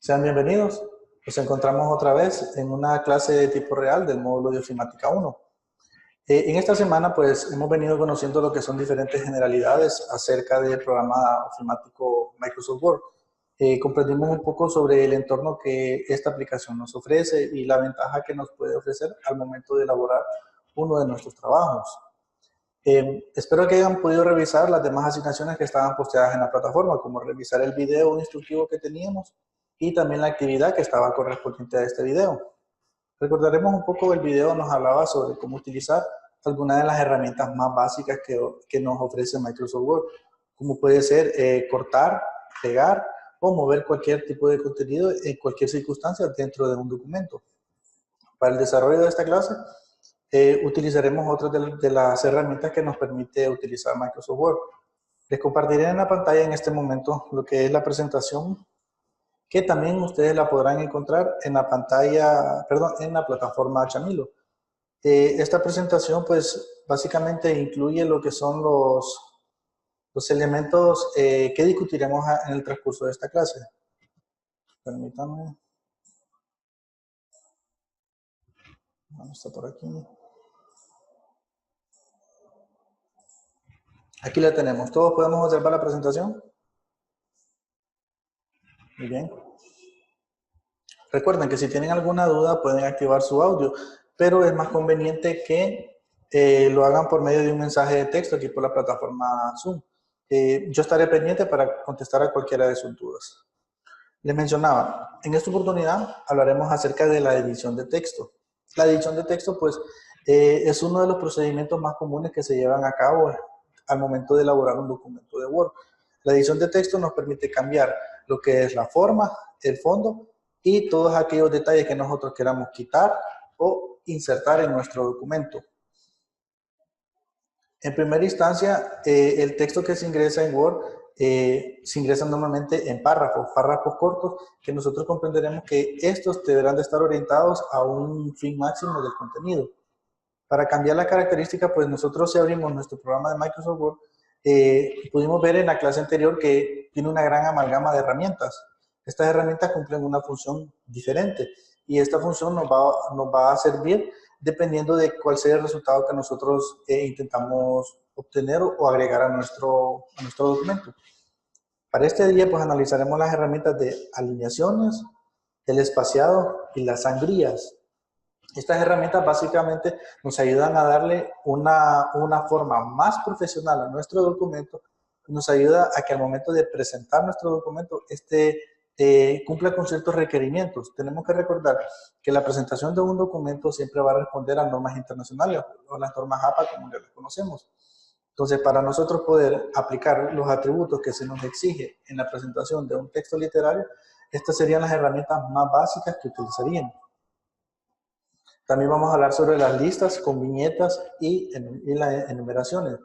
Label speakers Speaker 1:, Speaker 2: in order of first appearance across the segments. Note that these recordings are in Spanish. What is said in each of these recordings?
Speaker 1: Sean bienvenidos. Nos encontramos otra vez en una clase de tipo real del módulo de Ofimática 1. En esta semana, pues, hemos venido conociendo lo que son diferentes generalidades acerca del programa ofimático Microsoft Word. Comprendimos un poco sobre el entorno que esta aplicación nos ofrece y la ventaja que nos puede ofrecer al momento de elaborar uno de nuestros trabajos. Espero que hayan podido revisar las demás asignaciones que estaban posteadas en la plataforma, como revisar el video instructivo que teníamos y también la actividad que estaba correspondiente a este video. Recordaremos un poco, el video nos hablaba sobre cómo utilizar algunas de las herramientas más básicas que nos ofrece Microsoft Word, como puede ser cortar, pegar o mover cualquier tipo de contenido en cualquier circunstancia dentro de un documento. Para el desarrollo de esta clase, utilizaremos otras de las herramientas que nos permite utilizar Microsoft Word. Les compartiré en la pantalla en este momento lo que es la presentación, que también ustedes la podrán encontrar en la pantalla, perdón, en la plataforma Chamilo. Esta presentación, pues, básicamente incluye lo que son los elementos que discutiremos en el transcurso de esta clase. Permítanme. Vamos, está por aquí. Aquí la tenemos. ¿Todos podemos observar la presentación? Muy bien. Recuerden que si tienen alguna duda pueden activar su audio, pero es más conveniente que lo hagan por medio de un mensaje de texto aquí por la plataforma Zoom. Yo estaré pendiente para contestar a cualquiera de sus dudas. Les mencionaba, en esta oportunidad hablaremos acerca de la edición de texto. La edición de texto, pues, es uno de los procedimientos más comunes que se llevan a cabo al momento de elaborar un documento de Word. La edición de texto nos permite cambiar lo que es la forma, el fondo y todos aquellos detalles que nosotros queramos quitar o insertar en nuestro documento. En primera instancia, el texto que se ingresa en Word se ingresa normalmente en párrafos cortos, que nosotros comprenderemos que estos deberán de estar orientados a un fin máximo del contenido. Para cambiar la característica, pues nosotros si abrimos nuestro programa de Microsoft Word, pudimos ver en la clase anterior que tiene una gran amalgama de herramientas. Estas herramientas cumplen una función diferente y esta función nos va a servir dependiendo de cuál sea el resultado que nosotros intentamos obtener o agregar a nuestro documento. Para este día, pues analizaremos las herramientas de alineaciones, el espaciado y las sangrías. Estas herramientas básicamente nos ayudan a darle una forma más profesional a nuestro documento, nos ayuda a que al momento de presentar nuestro documento, cumpla con ciertos requerimientos. Tenemos que recordar que la presentación de un documento siempre va a responder a normas internacionales o las normas APA como ya las conocemos. Entonces, para nosotros poder aplicar los atributos que se nos exige en la presentación de un texto literario, estas serían las herramientas más básicas que utilizaríamos. También vamos a hablar sobre las listas con viñetas y las enumeraciones.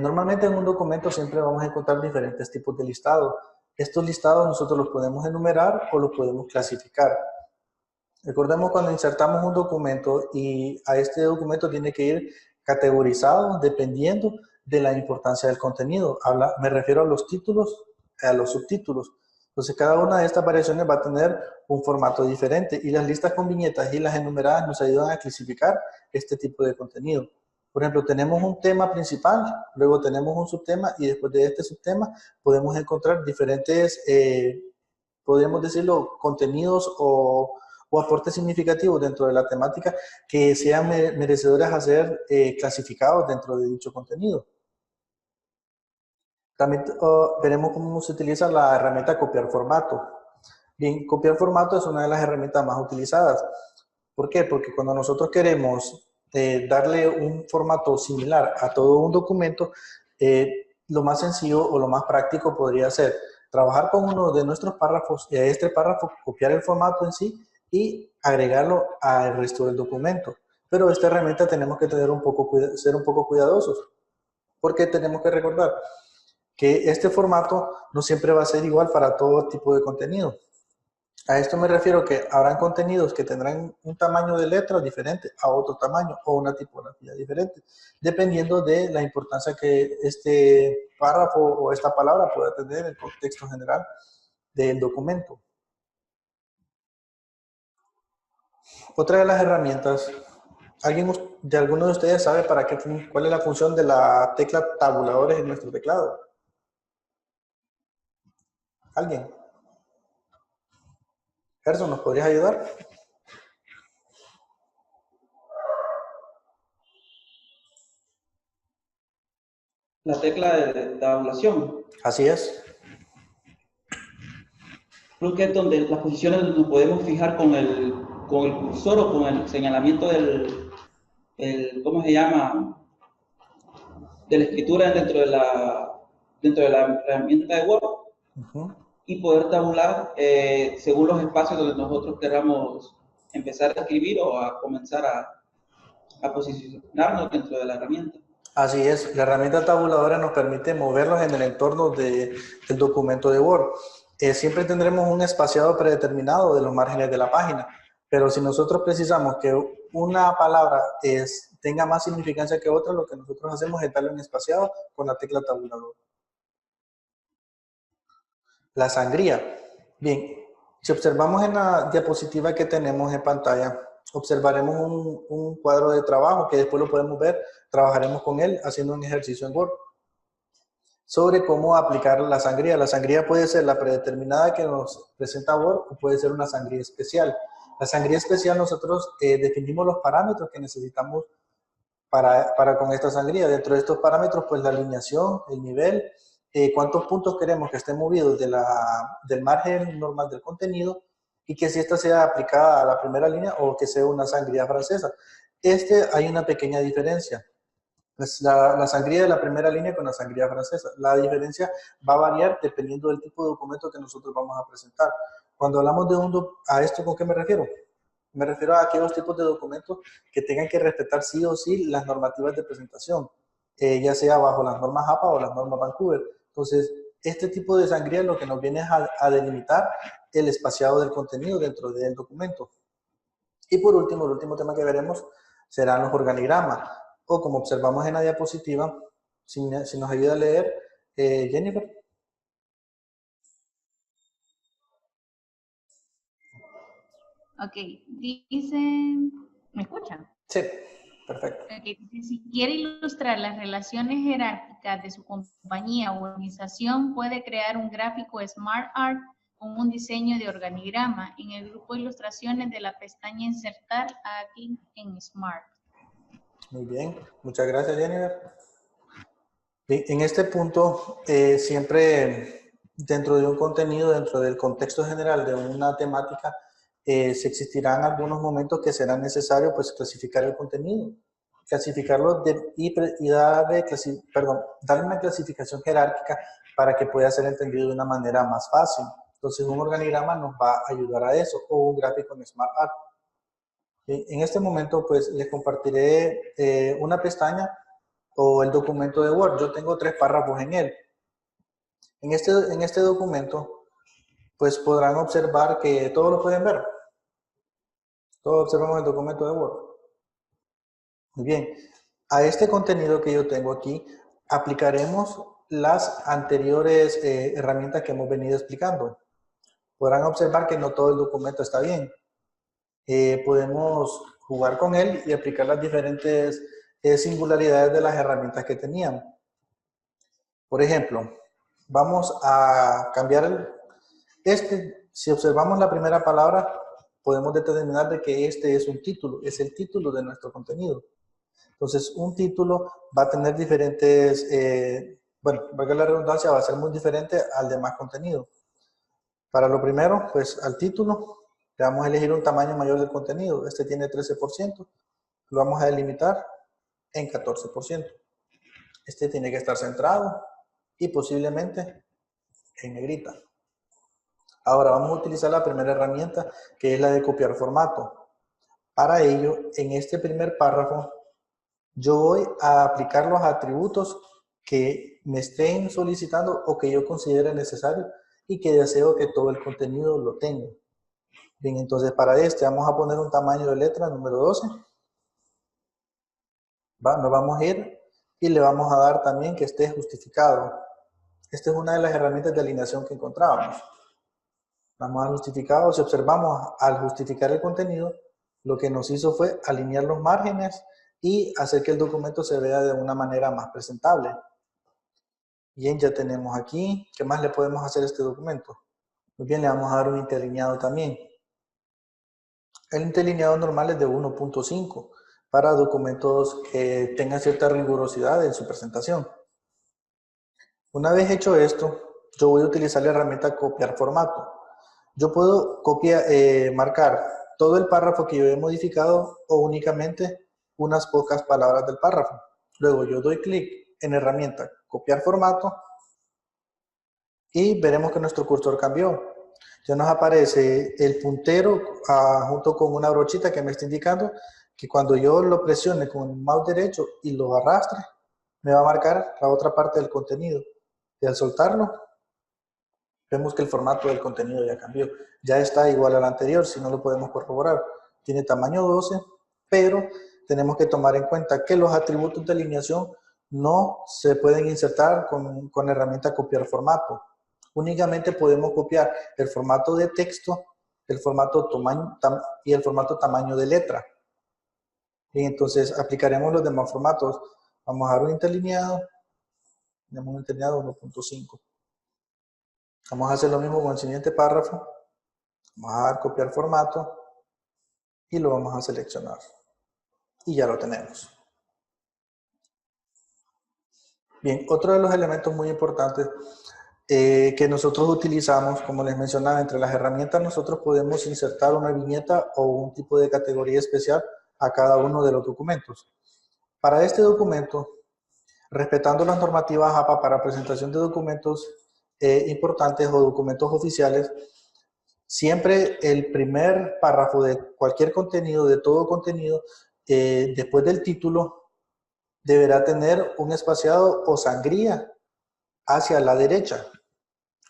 Speaker 1: Normalmente en un documento siempre vamos a encontrar diferentes tipos de listados. Estos listados nosotros los podemos enumerar o los podemos clasificar. Recordemos cuando insertamos un documento y a este documento tiene que ir categorizado dependiendo de la importancia del contenido. Me refiero a los títulos, a los subtítulos. Entonces, cada una de estas variaciones va a tener un formato diferente y las listas con viñetas y las enumeradas nos ayudan a clasificar este tipo de contenido. Por ejemplo, tenemos un tema principal, luego tenemos un subtema y después de este subtema podemos encontrar diferentes, podríamos decirlo, contenidos o aportes significativos dentro de la temática que sean merecedores a ser clasificados dentro de dicho contenido. También veremos cómo se utiliza la herramienta copiar formato. Bien, copiar formato es una de las herramientas más utilizadas. ¿Por qué? Porque cuando nosotros queremos darle un formato similar a todo un documento, lo más sencillo o lo más práctico podría ser trabajar con uno de nuestros párrafos y a este párrafo copiar el formato en sí y agregarlo al resto del documento. Pero esta herramienta tenemos que ser un poco cuidadosos, porque tenemos que recordar que este formato no siempre va a ser igual para todo tipo de contenido. A esto me refiero que habrán contenidos que tendrán un tamaño de letra diferente a otro tamaño o una tipografía diferente, dependiendo de la importancia que este párrafo o esta palabra pueda tener en el contexto general del documento. Otra de las herramientas, ¿alguien de alguno de ustedes sabe para qué, cuál es la función de la tecla tabuladores en nuestro teclado? ¿Alguien? Gerson, ¿nos podrías ayudar?
Speaker 2: La tecla de tabulación.
Speaker 1: Así es.
Speaker 2: Creo que es donde las posiciones donde nos podemos fijar con el cursor o con el señalamiento ¿cómo se llama? De la escritura dentro de la herramienta de Word y poder tabular según los espacios donde nosotros queramos empezar a escribir o a comenzar a posicionarnos dentro de la herramienta.
Speaker 1: Así es, la herramienta tabuladora nos permite moverlos en el entorno del documento de Word. Siempre tendremos un espaciado predeterminado de los márgenes de la página, pero si nosotros precisamos que una palabra tenga más significancia que otra, lo que nosotros hacemos es darle un espaciado con la tecla tabuladora. La sangría. Bien, si observamos en la diapositiva que tenemos en pantalla, observaremos un cuadro de trabajo que después lo podemos ver, trabajaremos con él haciendo un ejercicio en Word sobre cómo aplicar la sangría. La sangría puede ser la predeterminada que nos presenta Word o puede ser una sangría especial. La sangría especial nosotros definimos los parámetros que necesitamos para con esta sangría. Dentro de estos parámetros, pues la alineación, el nivel, cuántos puntos queremos que estén movidos del margen normal del contenido y que si esta sea aplicada a la primera línea o que sea una sangría francesa. Hay una pequeña diferencia. La sangría de la primera línea con la sangría francesa. La diferencia va a variar dependiendo del tipo de documento que nosotros vamos a presentar. Cuando hablamos ¿a esto con qué me refiero? Me refiero a aquellos tipos de documentos que tengan que respetar sí o sí las normativas de presentación, ya sea bajo las normas APA o las normas Vancouver. Entonces, este tipo de sangría lo que nos viene es a delimitar el espaciado del contenido dentro del documento. Y por último, el último tema que veremos serán los organigramas, o como observamos en la diapositiva, si nos ayuda a leer, Jennifer.
Speaker 3: Ok, dice, ¿me escuchan?
Speaker 1: Sí, perfecto.
Speaker 3: Okay, dice, si quiere ilustrar las relaciones jerárquicas de su compañía o organización, puede crear un gráfico Smart Art con un diseño de organigrama. En el grupo de ilustraciones de la pestaña Insertar, haga clic en Smart.
Speaker 1: Muy bien, muchas gracias, Jennifer. En este punto, siempre dentro de un contenido, dentro del contexto general de una temática, se existirán algunos momentos que serán necesarios pues clasificar el contenido, clasificarlo y darle una clasificación jerárquica para que pueda ser entendido de una manera más fácil. Entonces un organigrama nos va a ayudar a eso, o un gráfico en Smart Art. En este momento pues les compartiré una pestaña o el documento de Word. Yo tengo 3 párrafos en él. En este documento, pues podrán observar que todos lo pueden ver. Todos observamos el documento de Word. Muy bien. A este contenido que yo tengo aquí, aplicaremos las anteriores herramientas que hemos venido explicando. Podrán observar que no todo el documento está bien. Podemos jugar con él y aplicar las diferentes singularidades de las herramientas que tenían. Por ejemplo, vamos a cambiar si observamos la primera palabra, podemos determinar de que este es un título, es el título de nuestro contenido. Entonces, un título va a tener diferentes, valga la redundancia, va a ser muy diferente al demás contenido. Para lo primero, pues al título, le vamos a elegir un tamaño mayor del contenido. Este tiene 13%, lo vamos a delimitar en 14%. Este tiene que estar centrado y posiblemente en negrita. Ahora vamos a utilizar la primera herramienta, que es la de copiar formato. Para ello, en este primer párrafo, yo voy a aplicar los atributos que me estén solicitando o que yo considere necesario y que deseo que todo el contenido lo tenga. Bien, entonces para este vamos a poner un tamaño de letra número 12. Nos vamos a ir y le vamos a dar también que esté justificado. Esta es una de las herramientas de alineación que encontrábamos. Vamos a justificado. Si observamos al justificar el contenido, Lo que nos hizo fue alinear los márgenes y hacer que el documento se vea de una manera más presentable. Bien, ya tenemos aquí. ¿Qué más le podemos hacer a este documento? Muy bien, le vamos a dar un interlineado también. El interlineado normal es de 1.5 para documentos que tengan cierta rigurosidad en su presentación. Una vez hecho esto, yo voy a utilizar la herramienta copiar formato. Yo puedo marcar todo el párrafo que yo he modificado o únicamente unas pocas palabras del párrafo. Luego yo doy clic en la herramienta copiar formato y veremos que nuestro cursor cambió. Ya nos aparece el puntero junto con una brochita que me está indicando que cuando yo lo presione con el mouse derecho y lo arrastre, me va a marcar la otra parte del contenido. Y al soltarlo, vemos que el formato del contenido ya cambió. Ya está igual al anterior, si no lo podemos corroborar. Tiene tamaño 12, pero tenemos que tomar en cuenta que los atributos de alineación no se pueden insertar con la herramienta copiar formato. Únicamente podemos copiar el formato de texto, el formato y el formato tamaño de letra. Y entonces aplicaremos los demás formatos. Vamos a dar un interlineado. Tenemos un interlineado 1.5. Vamos a hacer lo mismo con el siguiente párrafo. Vamos a dar copiar formato y lo vamos a seleccionar. Y ya lo tenemos. Bien, otro de los elementos muy importantes que nosotros utilizamos, como les mencionaba, entre las herramientas nosotros podemos insertar una viñeta o un tipo de categoría especial a cada uno de los documentos. Para este documento, respetando las normativas APA para presentación de documentos importantes o documentos oficiales, siempre el primer párrafo de cualquier contenido, de todo contenido, después del título, deberá tener un espaciado o sangría hacia la derecha.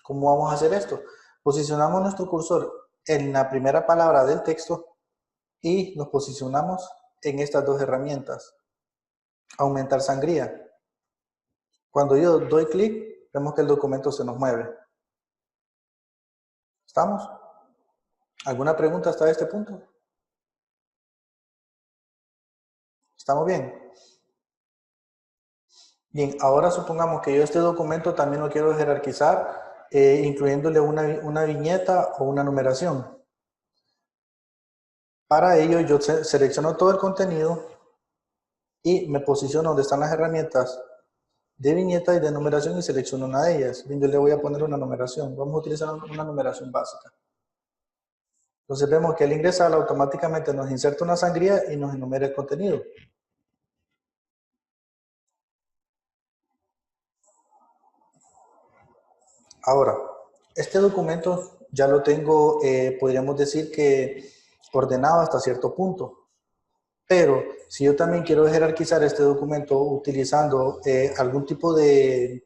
Speaker 1: ¿Cómo vamos a hacer esto? Posicionamos nuestro cursor en la primera palabra del texto y nos posicionamos en estas dos herramientas. Aumentar sangría. Cuando yo doy clic, vemos que el documento se nos mueve. ¿Estamos? ¿Alguna pregunta hasta este punto? ¿Estamos bien? Bien, ahora supongamos que yo este documento también lo quiero jerarquizar, incluyéndole una viñeta o una numeración. Para ello yo selecciono todo el contenido y me posiciono donde están las herramientas de viñeta y de numeración y selecciono una de ellas. Bien, yo le voy a poner una numeración. Vamos a utilizar una numeración básica. Entonces vemos que al ingresar automáticamente nos inserta una sangría y nos enumera el contenido. Ahora, este documento ya lo tengo, podríamos decir que ordenado hasta cierto punto. Pero si yo también quiero jerarquizar este documento utilizando algún tipo de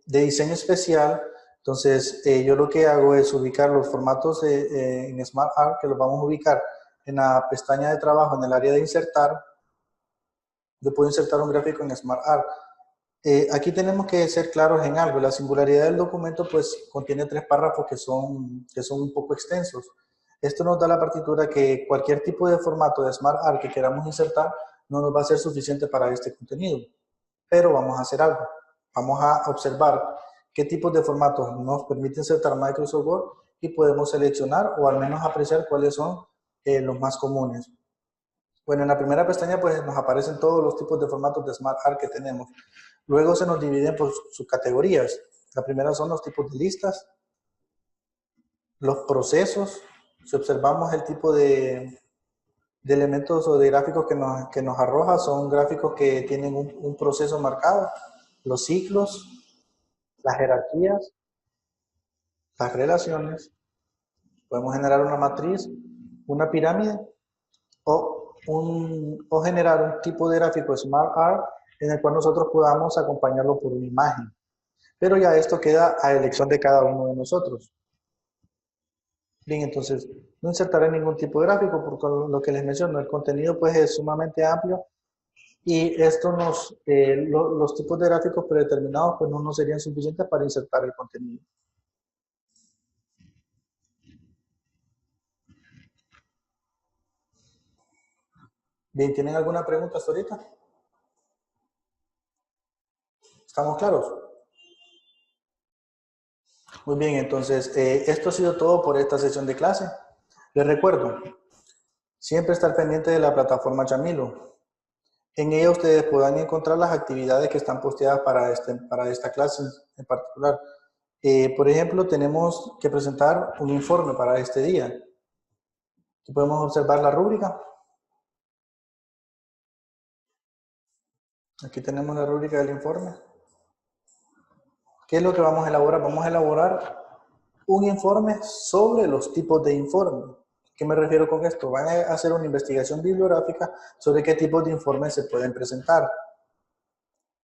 Speaker 1: diseño especial, entonces yo lo que hago es ubicar los formatos en SmartArt, que los vamos a ubicar en la pestaña de trabajo en el área de insertar. Yo puedo insertar un gráfico en SmartArt. Aquí tenemos que ser claros en algo. La singularidad del documento pues contiene 3 párrafos que son un poco extensos. Esto nos da la partitura que cualquier tipo de formato de SmartArt que queramos insertar no nos va a ser suficiente para este contenido. Pero vamos a hacer algo. Vamos a observar qué tipos de formatos nos permite insertar Microsoft Word y podemos seleccionar o al menos apreciar cuáles son los más comunes. Bueno, en la primera pestaña pues nos aparecen todos los tipos de formatos de SmartArt que tenemos. Luego se nos dividen por sus categorías. La primera son los tipos de listas, los procesos. Si observamos el tipo de elementos o de gráficos que nos arroja, son gráficos que tienen un proceso marcado. Los ciclos, las jerarquías, las relaciones. Podemos generar una matriz, una pirámide o generar un tipo de gráfico SmartArt en el cual nosotros podamos acompañarlo por una imagen. Pero ya esto queda a elección de cada uno de nosotros. Bien, entonces no insertaré ningún tipo de gráfico porque lo que les menciono, el contenido pues es sumamente amplio y esto los tipos de gráficos predeterminados pues no nos serían suficientes para insertar el contenido. Bien, ¿tienen alguna pregunta hasta ahorita? ¿Estamos claros? Muy bien, entonces, esto ha sido todo por esta sesión de clase. Les recuerdo, siempre estar pendiente de la plataforma Chamilo. En ella ustedes podrán encontrar las actividades que están posteadas para esta clase en particular. Por ejemplo, tenemos que presentar un informe para este día. Aquí podemos observar la rúbrica. Aquí tenemos la rúbrica del informe. ¿Qué es lo que vamos a elaborar? Vamos a elaborar un informe sobre los tipos de informe. ¿Qué me refiero con esto? Van a hacer una investigación bibliográfica sobre qué tipos de informes se pueden presentar.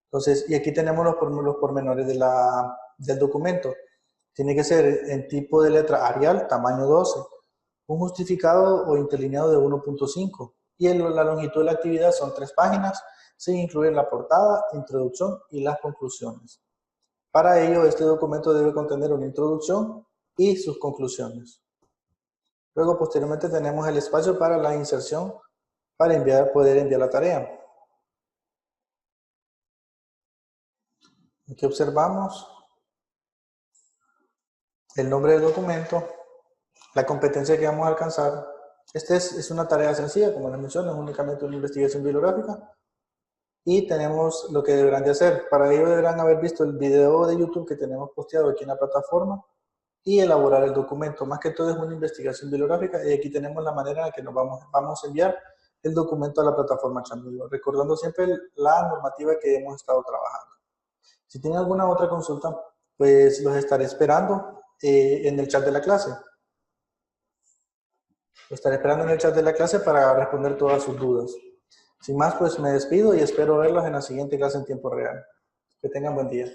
Speaker 1: Entonces, y aquí tenemos los pormenores del documento. Tiene que ser en tipo de letra Arial, tamaño 12, un justificado o interlineado de 1.5. Y la longitud de la actividad son 3 páginas, sin incluir la portada, introducción y las conclusiones. Para ello, este documento debe contener una introducción y sus conclusiones. Luego, posteriormente, tenemos el espacio para la inserción para poder enviar la tarea. Aquí observamos el nombre del documento, la competencia que vamos a alcanzar. Esta es una tarea sencilla, como les menciono, es únicamente una investigación bibliográfica. Y tenemos lo que deberán de hacer. Para ello deberán haber visto el video de YouTube que tenemos posteado aquí en la plataforma y elaborar el documento. Más que todo es una investigación bibliográfica y aquí tenemos la manera en la que nos vamos a enviar el documento a la plataforma Chamilo, recordando siempre la normativa que hemos estado trabajando. Si tienen alguna otra consulta, pues los estaré esperando en el chat de la clase. Los estaré esperando en el chat de la clase para responder todas sus dudas. Sin más, pues me despido y espero verlos en la siguiente clase en tiempo real. Que tengan buen día.